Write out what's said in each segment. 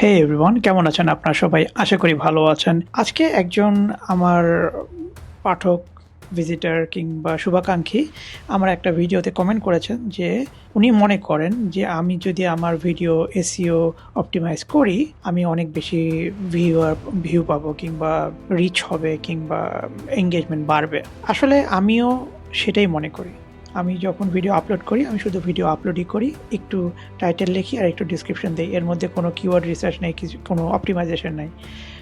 হে everyone, কেমন আছেন আপনারা সবাই? আশা করি ভালো আছেন। আজকে একজন আমার পাঠক, ভিজিটর কিংবা শুভাকাঙ্ক্ষী আমার একটা ভিডিওতে কমেন্ট করেছেন যে উনি মনে করেন যে আমি যদি আমার ভিডিও এসইও অপটিমাইজ করি, আমি অনেক বেশি ভিউ পাবো কিংবা রিচ হবে কিংবা এনগেজমেন্ট বাড়বে। আসলে আমিও সেটাই মনে করি। আমি যখন ভিডিও আপলোড করি, আমি শুধু ভিডিও আপলোডই করি। একটু টাইটেল লিখি আর একটু ডেসক্রিপশন দেই। এর মধ্যে কোনো কিওয়ার্ড রিসার্চ নেই, কোনো অপটিমাইজেশন নাই।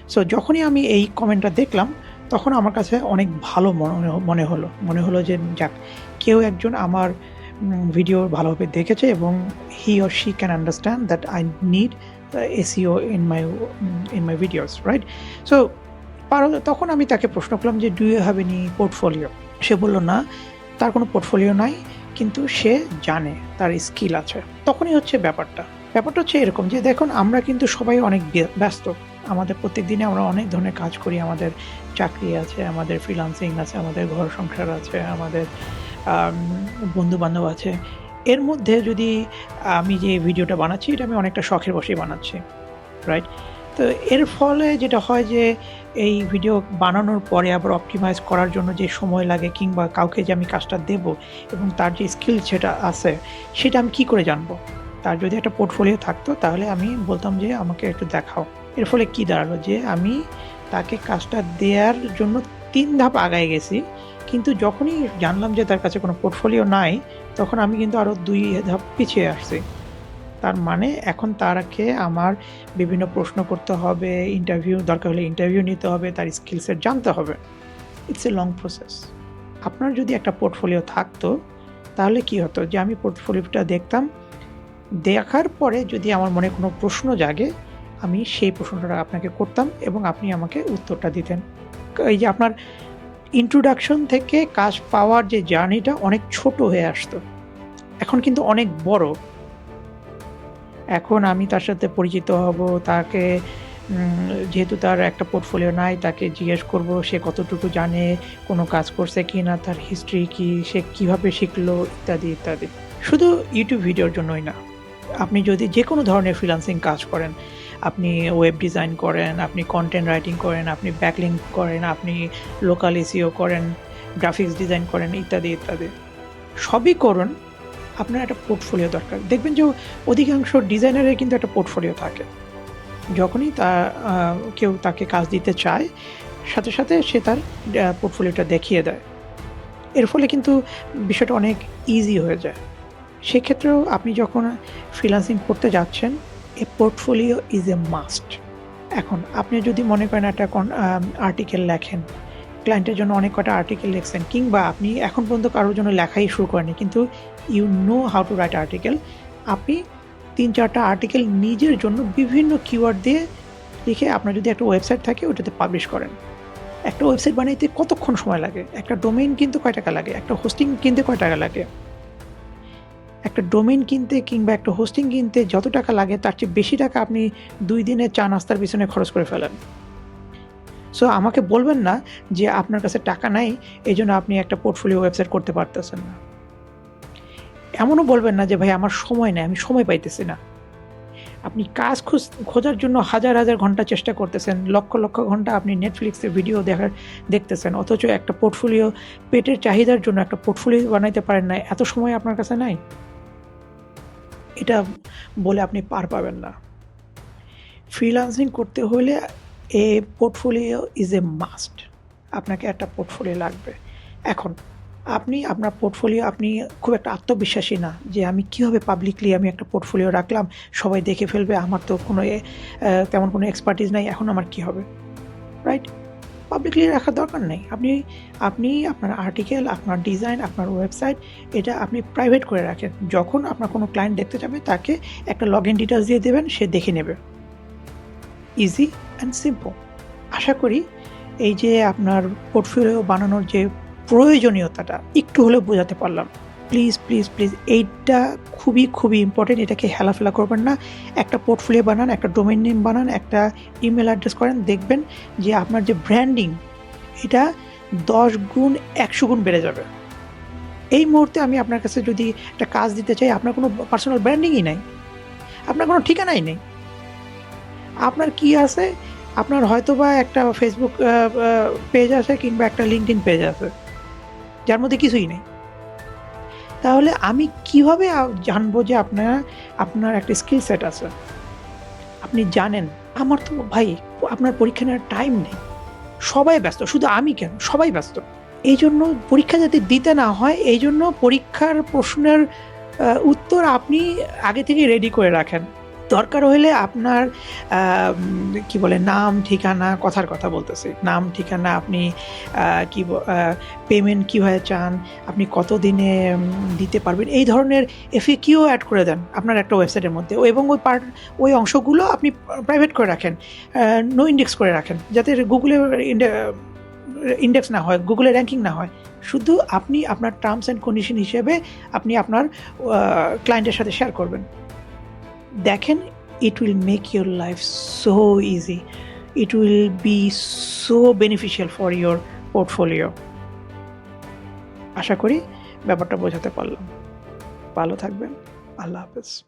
সো যখনই আমি এই কমেন্টটা দেখলাম, তখন আমার কাছে অনেক ভালো মনে হলো যে যাক, কেউ একজন আমার ভিডিও ভালোভাবে দেখেছে এবং he or she can understand that I need SEO in my videos, right? So তখন আমি তাকে প্রশ্ন করলাম যে, "do you have any portfolio?" সে বলল, "না, তার কোনো পোর্টফোলিও নাই, কিন্তু সে জানে, তার স্কিল আছে।" তখনই হচ্ছে ব্যাপারটা হচ্ছে এরকম যে দেখুন, আমরা কিন্তু সবাই অনেক ব্যস্ত। আমাদের প্রত্যেক দিনে আমরা অনেক ধরনের কাজ করি। আমাদের চাকরি আছে, আমাদের ফ্রিল্যান্সিং আছে, আমাদের ঘর সংসার আছে, আমাদের আম বন্ধু-বান্ধব আছে। এর মধ্যে যদি আমি যে ভিডিওটা বানাচ্ছি, এটা আমি অনেকটা শখের বশেই বানাচ্ছি, রাইট? তো এর ফলে যেটা হয় যে এই ভিডিও বানানোর পরে আবার অপটিমাইজ করার জন্য যে সময় লাগে কিংবা কাউকে যে আমি কাজটা দেব এবং তার যে স্কিল যেটা আছে, সেটা আমি কি করে জানবো? তার যদি একটা পোর্টফোলিও থাকতো, তাহলে আমি বলতাম যে, "আমাকে একটু দেখাও।" এর ফলে কি দাঁড়ালো যে আমি তাকে কাজটা দেয়ার জন্য ৩ ধাপ আগায় গেছি। কিন্তু যখনই জানলাম যে তার কাছে কোনো পোর্টফোলিও নাই, তখন আমি কিন্তু আরো ২ ধাপ পিছিয়ে আসছি। তার মানে এখন তাকে আমার বিভিন্ন প্রশ্ন করতে হবে, দরকার হলে ইন্টারভিউ নিতে হবে, তার স্কিল সেট জানতে হবে। It's a long process. আপনার যদি একটা পোর্টফোলিও থাকতো, তাহলে কি হতো যে আমি পোর্টফোলিওটা দেখতাম। দেখার পরে যদি আমার মনে কোনো প্রশ্ন জাগে, আমি সেই প্রশ্নটা আপনাকে করতাম এবং আপনি আমাকে উত্তরটা দিতেন। এই যে আপনার ইন্ট্রোডাকশন থেকে কাজ পাওয়ার যে জার্নিটা অনেক ছোট হয়ে আসতো। এখন কিন্তু অনেক বড়। এখন আমি তার সাথে পরিচিত হব, তাকে যেহেতু তার একটা পোর্টফোলিও নাই, তাকে জিজ্ঞেস করব সে কতটুকু জানে, কোনো কাজ করছে কিনা, তার হিস্ট্রি কি, সে কিভাবে শিখলো ইত্যাদি, ইত্যাদি। শুধু YouTube ভিডিওর জন্যই না। আপনি যদি যেকোনো ধরনের ফ্রিল্যান্সিং কাজ করেন, আপনি ওয়েব ডিজাইন করেন, আপনি কনটেন্ট রাইটিং করেন, আপনি ব্যাকলিংক করেন, আপনি লোকাল এসইও করেন, গ্রাফিক্স ডিজাইন করেন ইত্যাদি, ইত্যাদি। সবই করুন, আপনার একটা পোর্টফোলিও দরকার। দেখবেন যে অধিকাংশ ডিজাইনারের কিন্তু একটা পোর্টফোলিও থাকে। যখনই কেউ তাকে কাজ দিতে চায়, সাথে, সাথে সে তার পোর্টফোলিওটা দেখিয়ে দেয়। এর ফলে কিন্তু বিষয়টা অনেক ইজি হয়ে যায়। সেক্ষেত্রেও আপনি যখন ফ্রিল্যান্সিং করতে যাচ্ছেন, এ পোর্টফোলিও ইজ এ মাস্ট। এখন আপনি যদি মনে করেন একটা আর্টিকেল লেখেন, ক্লায়েন্টের জন্য অনেক কটা আর্টিকেল লিখছেন কিংবা আপনি এখন পর্যন্ত কারোর জন্য লেখাই শুরু করেননি, কিন্তু you know how to write article. আপনি ৩-৪টা আর্টিকেল নিজের জন্য বিভিন্ন কিওয়ার্ড দিয়ে লিখে আপনার যদি একটা ওয়েবসাইট থাকে, ওটাতে পাবলিশ করেন। একটা ওয়েবসাইট বানাইতে কতক্ষণ সময় লাগে? একটা ডোমেইন কিনতে কয় টাকা লাগে? একটা হোস্টিং কিনতে কয় টাকা লাগে? একটা ডোমেইন কিনতে কিংবা একটা হোস্টিং কিনতে যত টাকা লাগে, তার চেয়ে বেশি টাকা আপনি ২ দিনের চা নাস্তার পিছনে খরচ করে ফেলেন। সো আমাকে বলবেন না যে আপনার কাছে টাকা নাই, এজন্য আপনি একটা পোর্টফোলিও ওয়েবসাইট করতে পারতেছেন না। এমনও বলবেন না যে ভাই আমার সময় নাই, আমি সময় পাইতেছি না। আপনি কাজ খোঁজার জন্য হাজার, হাজার ঘন্টা চেষ্টা করতেছেন। লক্ষ, লক্ষ ঘন্টা আপনি Netflix এ ভিডিও দেখতেছেন। অথচ একটা পোর্টফোলিও, পেটের চাহিদার জন্য একটা পোর্টফোলিও বানাইতে পারেন নাই। এত সময় আপনার কাছে নাই? এটা বলে আপনি পার পাবেন না। ফ্রিল্যান্সিং করতে হলে এ পোর্টফোলিও ইজ এ মাস্ট। আপনাকে একটা পোর্টফোলিও লাগবে। এখন আপনার পোর্টফোলিও, আপনি খুব একটা আত্মবিশ্বাসী না যে আমি কিভাবে পাবলিকলি আমি একটা পোর্টফোলিও রাখলাম, সবাই দেখে ফেলবে, আমার তো কোনো তেমন কোনো এক্সপার্টিস নাই, এখন আমার কি হবে? রাইট? পাবলিকলি রাখার দরকার নেই। আপনি আপনার আর্টিকেল, আপনার ডিজাইন, আপনার ওয়েবসাইট, এটা আপনি প্রাইভেট করে রাখেন। যখন আপনার কোনো ক্লায়েন্ট দেখতে যাবে, তাকে একটা লগইন ডিটেইলস দিয়ে দেবেন, সে দেখে নেবে। Easy and simple. আশা করি এই যে আপনার পোর্টফোলিও বানানোর যে প্রয়োজনীয়তাটা একটু হলেও বোঝাতে পারলাম। প্লিজ, প্লিজ, প্লিজ, এইটা খুবই, খুবই ইম্পর্টেন্ট। এটাকে হেলাফেলা করবেন না। একটা পোর্টফোলিও বানান, একটা ডোমেইন নেম বানান, একটা ইমেইল অ্যাড্রেস করেন। দেখবেন যে আপনার যে ব্র্যান্ডিং, এটা ১০ গুণ, ১০০ গুণ বেড়ে যাবে। এই মুহূর্তে আমি আপনার কাছে যদি একটা কাজ দিতে চাই, আপনার কোনো পার্সোনাল ব্র্যান্ডিংই নাই। আপনার কোনো ঠিকানাই নেই। আপনার কি আছে? আপনার হয়তোবা একটা Facebook পেজ আছে কিংবা একটা LinkedIn পেজ আছে, যার মধ্যে কিছুই নেই। তাহলে আমি কিভাবে জানবো যে আপনার একটা স্কিল সেট আছে? আপনি জানেন, আমার তো ভাই আপনার পরীক্ষা নেওয়ার টাইম নেই। সবাই ব্যস্ত। শুধু আমি কেন? সবাই ব্যস্ত। এইজন্য পরীক্ষা যাতে দিতে না হয়, এইজন্য পরীক্ষার প্রশ্নের উত্তর আপনি আগে থেকেই রেডি করে রাখেন। দরকার হইলে আপনার কি বলে নাম, ঠিকানা, কথার কথা বলতেছি। নাম, ঠিকানা আপনি আ কি ব আ পেমেন্ট কিভাবে চান, আপনি কতদিনে দিতে পারবেন, এই ধরনের FAQ এড করে দেন আপনার একটা ওয়েবসাইটের মধ্যে এবং ওই অংশগুলো আপনি প্রাইভেট করে রাখেন। নো ইনডেক্স করে রাখেন। যাতে Google ইনডেক্স না হয়, Google এ র‍্যাংকিং না হয়। শুধু আপনি আপনার টার্মস অ্যান্ড কন্ডিশন হিসেবে আপনি আপনার ক্লায়েন্টের সাথে শেয়ার করবেন। দেখেন, it will make your life so easy. It will be so beneficial for your portfolio. আশা করি ব্যাপারটা বোঝাতে পারলাম। ভালো থাকবেন। আল্লাহ হাফেজ।